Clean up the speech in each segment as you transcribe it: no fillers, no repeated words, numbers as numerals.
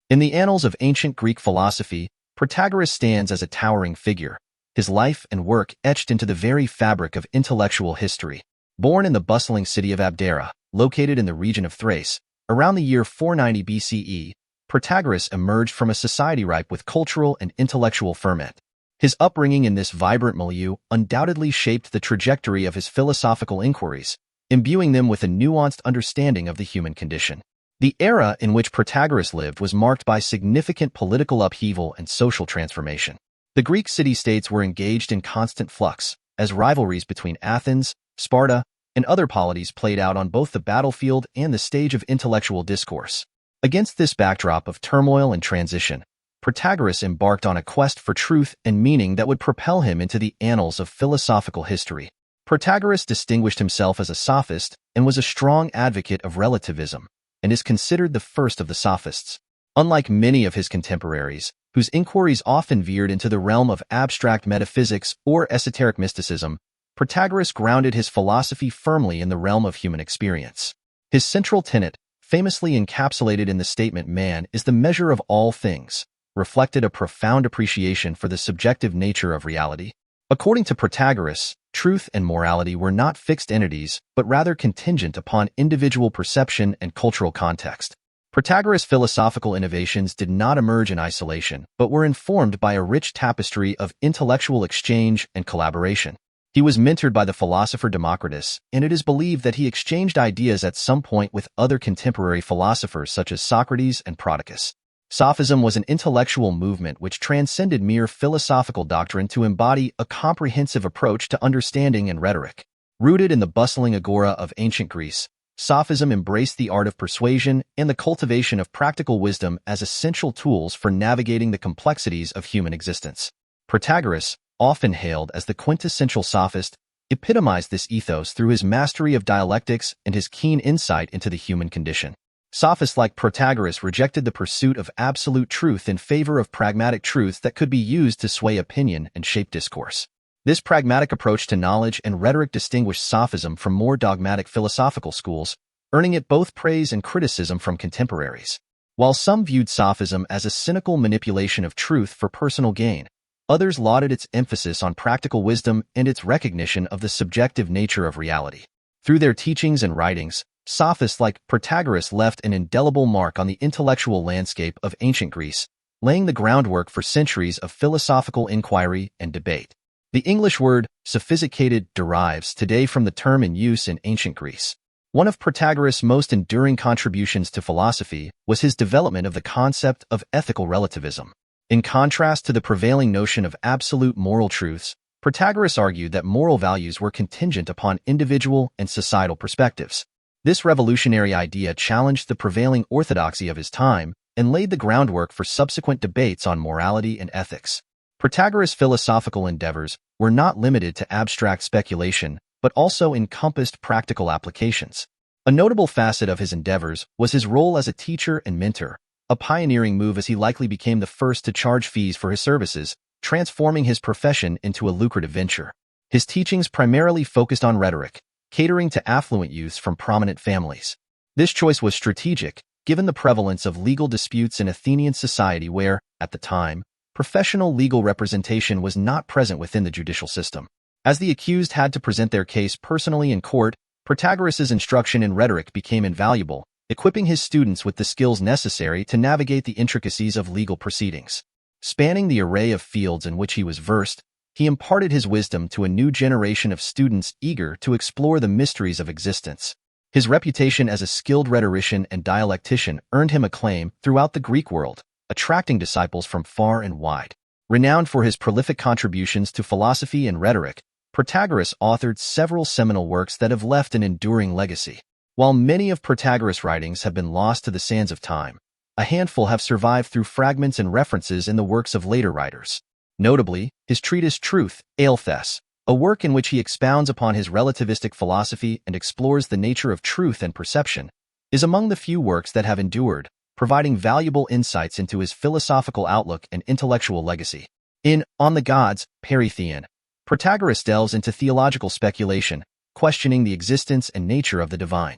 In the annals of ancient Greek philosophy, Protagoras stands as a towering figure, his life and work etched into the very fabric of intellectual history. Born in the bustling city of Abdera, located in the region of Thrace, around the year 490 BCE, Protagoras emerged from a society ripe with cultural and intellectual ferment. His upbringing in this vibrant milieu undoubtedly shaped the trajectory of his philosophical inquiries, imbuing them with a nuanced understanding of the human condition. The era in which Protagoras lived was marked by significant political upheaval and social transformation. The Greek city-states were engaged in constant flux, as rivalries between Athens, Sparta, and other polities played out on both the battlefield and the stage of intellectual discourse. Against this backdrop of turmoil and transition, Protagoras embarked on a quest for truth and meaning that would propel him into the annals of philosophical history. Protagoras distinguished himself as a sophist and was a strong advocate of relativism, and is considered the first of the sophists. Unlike many of his contemporaries, whose inquiries often veered into the realm of abstract metaphysics or esoteric mysticism, Protagoras grounded his philosophy firmly in the realm of human experience. His central tenet, famously encapsulated in the statement "man is the measure of all things," reflected a profound appreciation for the subjective nature of reality. According to Protagoras, truth and morality were not fixed entities, but rather contingent upon individual perception and cultural context. Protagoras' philosophical innovations did not emerge in isolation, but were informed by a rich tapestry of intellectual exchange and collaboration. He was mentored by the philosopher Democritus, and it is believed that he exchanged ideas at some point with other contemporary philosophers such as Socrates and Protagoras. Sophism was an intellectual movement which transcended mere philosophical doctrine to embody a comprehensive approach to understanding and rhetoric. Rooted in the bustling agora of ancient Greece, Sophism embraced the art of persuasion and the cultivation of practical wisdom as essential tools for navigating the complexities of human existence. Protagoras, often hailed as the quintessential sophist, epitomized this ethos through his mastery of dialectics and his keen insight into the human condition. Sophists like Protagoras rejected the pursuit of absolute truth in favor of pragmatic truths that could be used to sway opinion and shape discourse. This pragmatic approach to knowledge and rhetoric distinguished Sophism from more dogmatic philosophical schools, earning it both praise and criticism from contemporaries. While some viewed Sophism as a cynical manipulation of truth for personal gain, others lauded its emphasis on practical wisdom and its recognition of the subjective nature of reality. Through their teachings and writings, Sophists like Protagoras left an indelible mark on the intellectual landscape of ancient Greece, laying the groundwork for centuries of philosophical inquiry and debate. The English word sophisticated derives today from the term in use in ancient Greece. One of Protagoras' most enduring contributions to philosophy was his development of the concept of ethical relativism. In contrast to the prevailing notion of absolute moral truths, Protagoras argued that moral values were contingent upon individual and societal perspectives. This revolutionary idea challenged the prevailing orthodoxy of his time and laid the groundwork for subsequent debates on morality and ethics. Protagoras' philosophical endeavors were not limited to abstract speculation, but also encompassed practical applications. A notable facet of his endeavors was his role as a teacher and mentor, a pioneering move as he likely became the first to charge fees for his services, transforming his profession into a lucrative venture. His teachings primarily focused on rhetoric, catering to affluent youths from prominent families. This choice was strategic, given the prevalence of legal disputes in Athenian society where, at the time, professional legal representation was not present within the judicial system. As the accused had to present their case personally in court, Protagoras' instruction in rhetoric became invaluable, equipping his students with the skills necessary to navigate the intricacies of legal proceedings. Spanning the array of fields in which he was versed, he imparted his wisdom to a new generation of students eager to explore the mysteries of existence. His reputation as a skilled rhetorician and dialectician earned him acclaim throughout the Greek world, attracting disciples from far and wide. Renowned for his prolific contributions to philosophy and rhetoric, Protagoras authored several seminal works that have left an enduring legacy. While many of Protagoras' writings have been lost to the sands of time, a handful have survived through fragments and references in the works of later writers. Notably, his treatise Truth, Aelthes, a work in which he expounds upon his relativistic philosophy and explores the nature of truth and perception, is among the few works that have endured, providing valuable insights into his philosophical outlook and intellectual legacy. In On the Gods, Peritheon, Protagoras delves into theological speculation, questioning the existence and nature of the divine.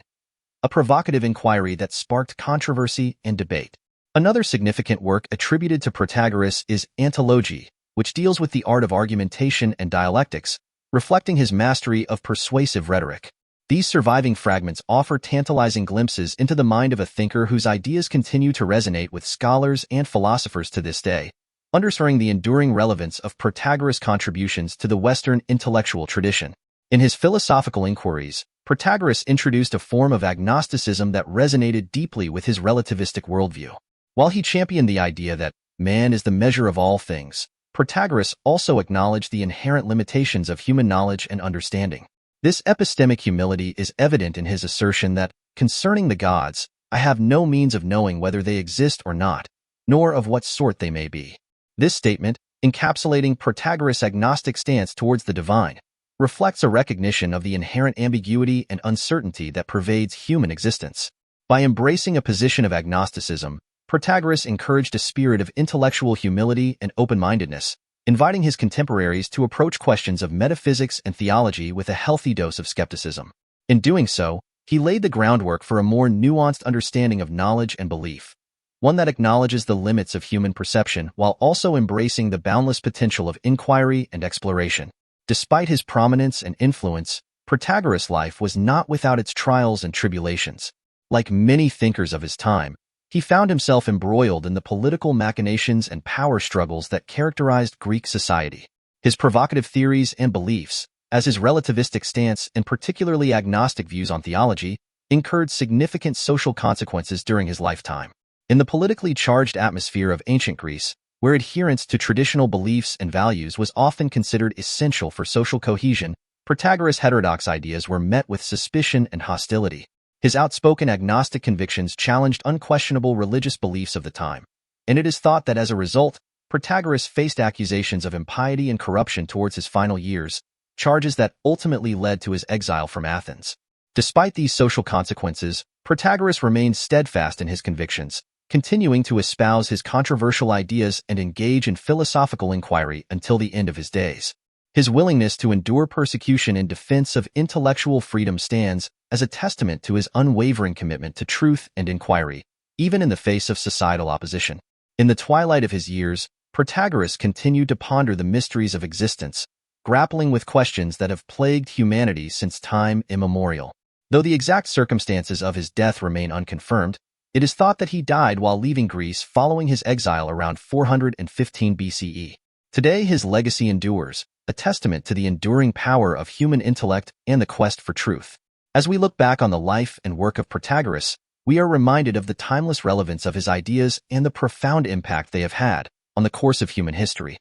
A provocative inquiry that sparked controversy and debate. Another significant work attributed to Protagoras is Antilogy, which deals with the art of argumentation and dialectics, reflecting his mastery of persuasive rhetoric. These surviving fragments offer tantalizing glimpses into the mind of a thinker whose ideas continue to resonate with scholars and philosophers to this day, underscoring the enduring relevance of Protagoras' contributions to the Western intellectual tradition. In his philosophical inquiries, Protagoras introduced a form of agnosticism that resonated deeply with his relativistic worldview. While he championed the idea that man is the measure of all things, Protagoras also acknowledged the inherent limitations of human knowledge and understanding. This epistemic humility is evident in his assertion that, concerning the gods, I have no means of knowing whether they exist or not, nor of what sort they may be. This statement, encapsulating Protagoras' agnostic stance towards the divine, reflects a recognition of the inherent ambiguity and uncertainty that pervades human existence. By embracing a position of agnosticism, Protagoras encouraged a spirit of intellectual humility and open-mindedness, inviting his contemporaries to approach questions of metaphysics and theology with a healthy dose of skepticism. In doing so, he laid the groundwork for a more nuanced understanding of knowledge and belief, one that acknowledges the limits of human perception while also embracing the boundless potential of inquiry and exploration. Despite his prominence and influence, Protagoras' life was not without its trials and tribulations. Like many thinkers of his time, he found himself embroiled in the political machinations and power struggles that characterized Greek society. His provocative theories and beliefs, as his relativistic stance and particularly agnostic views on theology, incurred significant social consequences during his lifetime. In the politically charged atmosphere of ancient Greece, where adherence to traditional beliefs and values was often considered essential for social cohesion, Protagoras' heterodox ideas were met with suspicion and hostility. His outspoken agnostic convictions challenged unquestionable religious beliefs of the time, and it is thought that as a result, Protagoras faced accusations of impiety and corruption towards his final years, charges that ultimately led to his exile from Athens. Despite these social consequences, Protagoras remained steadfast in his convictions, continuing to espouse his controversial ideas and engage in philosophical inquiry until the end of his days. His willingness to endure persecution in defense of intellectual freedom stands as a testament to his unwavering commitment to truth and inquiry, even in the face of societal opposition. In the twilight of his years, Protagoras continued to ponder the mysteries of existence, grappling with questions that have plagued humanity since time immemorial. Though the exact circumstances of his death remain unconfirmed, it is thought that he died while leaving Greece following his exile around 415 BCE. Today, his legacy endures, a testament to the enduring power of human intellect and the quest for truth. As we look back on the life and work of Protagoras, we are reminded of the timeless relevance of his ideas and the profound impact they have had on the course of human history.